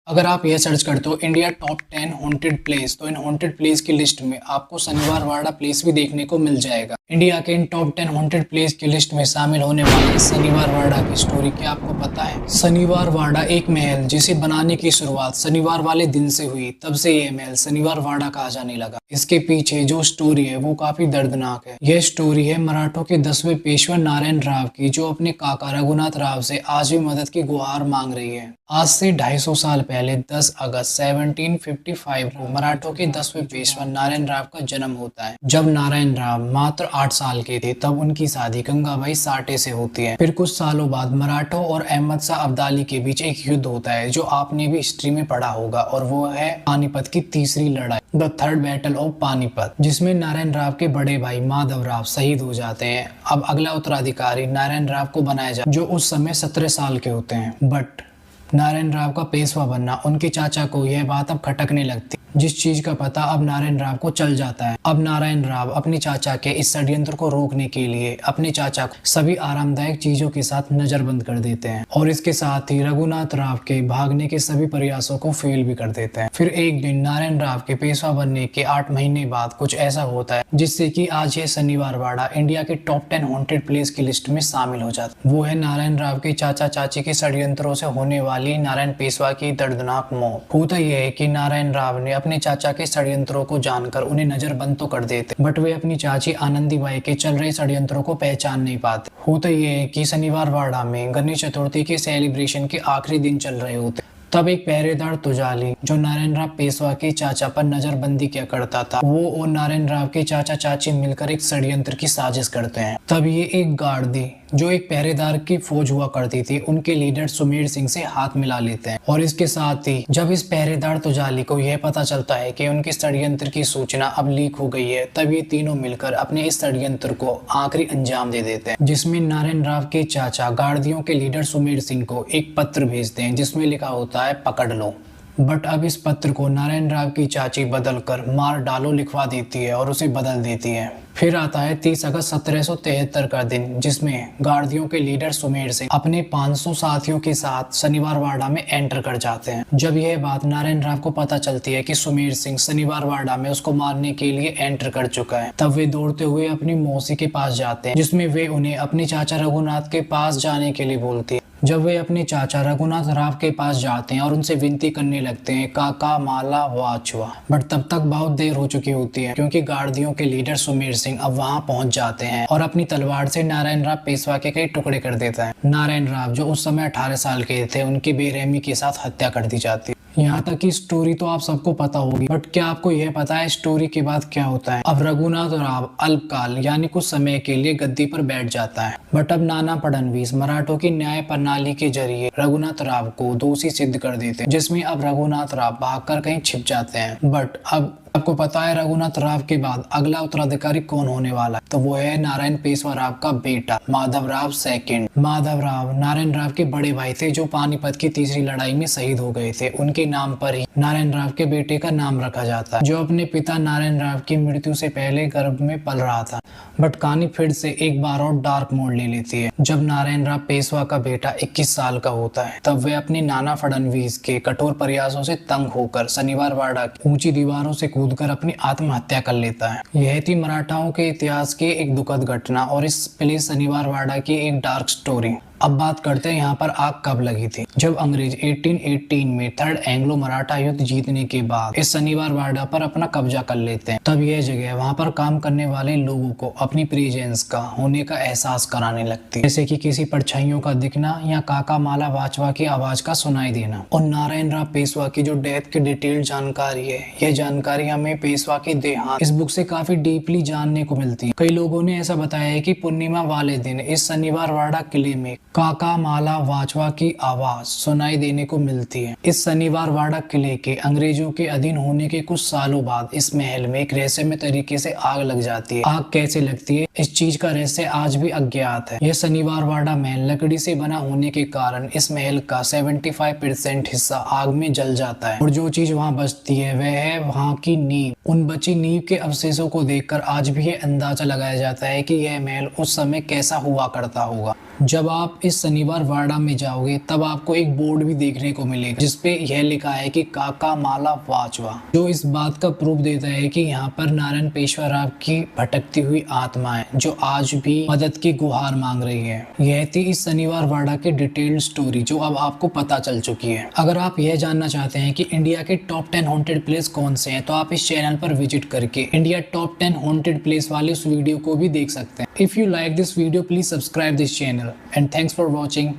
अगर आप ये सर्च करते हो इंडिया टॉप 10 हॉन्टेड प्लेस, तो इन हॉन्टेड प्लेस की लिस्ट में आपको शनिवार वाड़ा प्लेस भी देखने को मिल जाएगा। इंडिया के इन टॉप 10 हॉन्टेड प्लेस की लिस्ट में शामिल होने वाले शनिवार वाड़ा की स्टोरी क्या आपको पता है? शनिवार वाड़ा एक महल जिसे बनाने की शुरुआत शनिवार वाले दिन से हुई, तब से यह महल शनिवार वाड़ा कहा जाने लगा। इसके पीछे जो स्टोरी है वो काफी दर्दनाक है। यह स्टोरी है मराठों के 10वें पेशवा नारायण राव की, जो अपने काका रघुनाथ राव से आज भी मदद की गुहार मांग रही है। आज से 250 साल पहले 10 अगस्त 1755 को मराठों के 10वें पेशवा नारायण राव का जन्म होता है। जब नारायण राव मात्र 8 साल के थे तब उनकी शादी गंगाबाई साठे से होती है। फिर कुछ सालों बाद मराठों और अहमद शाह अब्दाली के बीच एक युद्ध होता है जो आपने भी हिस्ट्री में पढ़ा होगा, और वो है पानीपत की तीसरी लड़ाई, the third battle of Panipat, जिसमें नारायण राव के बड़े भाई माधव राव शहीद हो जाते हैं। अब अगला उत्तराधिकारी नारायण राव को बनाया जाए, जो उस समय 17 साल के होते हैं। बट नारायण राव का पेशवा बनना, उनके चाचा को यह बात अब खटकने लगती, जिस चीज का पता अब नारायण राव को चल जाता है। अब नारायण राव अपने चाचा के इस षड्यंत्र को रोकने के लिए अपने चाचा को सभी आरामदायक चीजों के साथ नजरबंद कर देते हैं, और इसके साथ ही रघुनाथ राव के भागने के सभी प्रयासों को फेल भी कर देते हैं। फिर एक दिन नारायण राव के पेशवा बनने के 8 महीने बाद कुछ ऐसा होता है जिससे कि आज ये शनिवार वाड़ा इंडिया के टॉप 10 हॉन्टेड प्लेस की लिस्ट में शामिल हो जाता है। वो है नारायण राव के चाचा चाची के षड्यंत्रों से होने वाली नारायण पेशवा की दर्दनाक मौत। होता यह है कि नारायण राव ने अपने चाचा के षड्यंत्रों को जानकर उन्हें नजरबंद तो कर देते, बट वे अपनी चाची आनंदीबाई के चल रहे षड्यंत्रों को पहचान नहीं पाते। होता यह है कि शनिवार वाड़ा में गणेश चतुर्थी के सेलिब्रेशन के आखिरी दिन चल रहे होते, तब एक पहरेदार तुजाली जो नारायण राव पेशवा के चाचा पर नजरबंदी किया करता था, वो और नारायण राव के चाचा चाची मिलकर एक षड्यंत्र की साजिश करते हैं। तब ये एक गार्दी जो एक पहरेदार की फौज हुआ करती थी, उनके लीडर सुमेर सिंह से हाथ मिला लेते हैं। और इसके साथ ही जब इस पहरेदार तुजाली को यह पता चलता है कि उनके षड्यंत्र की सूचना अब लीक हो गई है, तब ये तीनों मिलकर अपने इस षड्यंत्र को आखिरी अंजाम दे देते हैं, जिसमें नारायण राव के चाचा गार्दियों के लीडर सुमेर सिंह को एक पत्र भेजते हैं जिसमें लिखा होता है पकड़ लो। बट अब इस पत्र को नारायण राव की चाची बदलकर मार डालो लिखवा देती है और उसे बदल देती है। फिर आता है 30 अगस्त 1773 का दिन, जिसमें गार्दियों के लीडर सुमेर सिंह अपने 500 साथियों के साथ शनिवार वाड़ा में एंटर कर जाते हैं। जब यह बात नारायण राव को पता चलती है कि सुमेर सिंह शनिवार वाड़ा में उसको मारने के लिए एंटर कर चुका है, तब वे दौड़ते हुए अपनी मौसी के पास जाते हैं, जिसमें वे उन्हें अपने चाचा रघुनाथ के पास जाने के लिए बोलती है। जब वे अपने चाचा रघुनाथ राव के पास जाते हैं और उनसे विनती करने लगते हैं काका माला वाचवा, बट तब तक बहुत देर हो चुकी होती है, क्योंकि गार्दियों के लीडर सुमेर सिंह अब वहां पहुंच जाते हैं और अपनी तलवार से नारायण राव पेशवा के कई टुकड़े कर देता है। नारायण राव जो उस समय 18 साल के थे, उनकी बेरहमी के साथ हत्या कर दी जाती है। यहाँ तक की स्टोरी तो आप सबको पता होगी, बट क्या आपको यह पता है स्टोरी के बाद क्या होता है? अब रघुनाथ राव अल्पकाल यानी कुछ समय के लिए गद्दी पर बैठ जाता है, बट अब नाना फडणवीस मराठों की न्याय प्रणाली के जरिए रघुनाथ राव को दोषी सिद्ध कर देते हैं, जिसमें अब रघुनाथ राव भागकर कहीं छिप जाते हैं। बट अब आपको पता है रघुनाथ राव के बाद अगला उत्तराधिकारी कौन होने वाला है? तो वो है नारायण पेशवा राव का बेटा माधव राव सेकंड। माधव राव नारायण राव के बड़े भाई थे, जो पानीपत की तीसरी लड़ाई में शहीद हो गए थे। उनके नाम पर ही नारायण राव के बेटे का नाम रखा जाता है, जो अपने पिता नारायण राव की मृत्यु से पहले गर्भ में पल रहा था। बट कहानी फिर से एक बार और डार्क मोड़ ले लेती है। जब नारायण राव पेशवा का बेटा 21 साल का होता है, तब वे अपने नाना फडणवीस के कठोर प्रयासों से तंग होकर शनिवार वाड़ा की ऊंची दीवारों से कूदकर अपनी आत्महत्या कर लेता है। यह थी मराठाओं के इतिहास की एक दुखद घटना और इस प्लेस शनिवार वाड़ा की एक डार्क स्टोरी। अब बात करते हैं यहाँ पर आग कब लगी थी। जब अंग्रेज 1818 में थर्ड एंग्लो मराठा युद्ध जीतने के बाद इस शनिवार वाड़ा पर अपना कब्जा कर लेते हैं, तब यह जगह वहाँ पर काम करने वाले लोगों को अपनी प्रेजेंस का होने का एहसास कराने लगती है, जैसे कि किसी परछाइयों का दिखना या काका माला वाचवा की आवाज का सुनाई देना। और नारायण राव पेशवा की जो डेथ की डिटेल्ड जानकारी है, यह जानकारी हमें पेशवा के देहांत इस बुक से काफी डीपली जानने को मिलती है। कई लोगों ने ऐसा बताया है कि पूर्णिमा वाले दिन इस शनिवार वाड़ा किले में काका माला वाचवा की आवाज सुनाई देने को मिलती है। इस शनिवार वाड़ा किले के अंग्रेजों के अधीन होने के कुछ सालों बाद इस महल में एक रहस्यमय तरीके से आग लग जाती है। आग कैसे लगती है, इस चीज का रहस्य आज भी अज्ञात है। यह शनिवार वाड़ा महल लकड़ी से बना होने के कारण इस महल का 75% हिस्सा आग में जल जाता है, और जो चीज वहाँ बचती है वह है वहाँ की नींव। उन बची नींव के अवशेषों को देखकर आज भी ये अंदाजा लगाया जाता है कि यह महल उस समय कैसा हुआ करता होगा। जब आप इस शनिवार वाड़ा में जाओगे तब आपको एक बोर्ड भी देखने को मिलेगा जिसपे यह लिखा है कि काका माला वाचवा, जो इस बात का प्रूफ देता है कि यहाँ पर नारायण पेशवा राव की भटकती हुई आत्मा है जो आज भी मदद की गुहार मांग रही है। यह थी इस शनिवार वाड़ा की डिटेल्ड स्टोरी जो अब आपको पता चल चुकी है। अगर आप यह जानना चाहते हैं कि इंडिया के टॉप 10 हॉन्टेड प्लेस कौन से हैं तो आप इस चैनल पर विजिट करके इंडिया टॉप 10 हॉन्टेड प्लेस वाले उस वीडियो को भी देख सकते हैं। If you like this video please subscribe this channel and thanks for watching.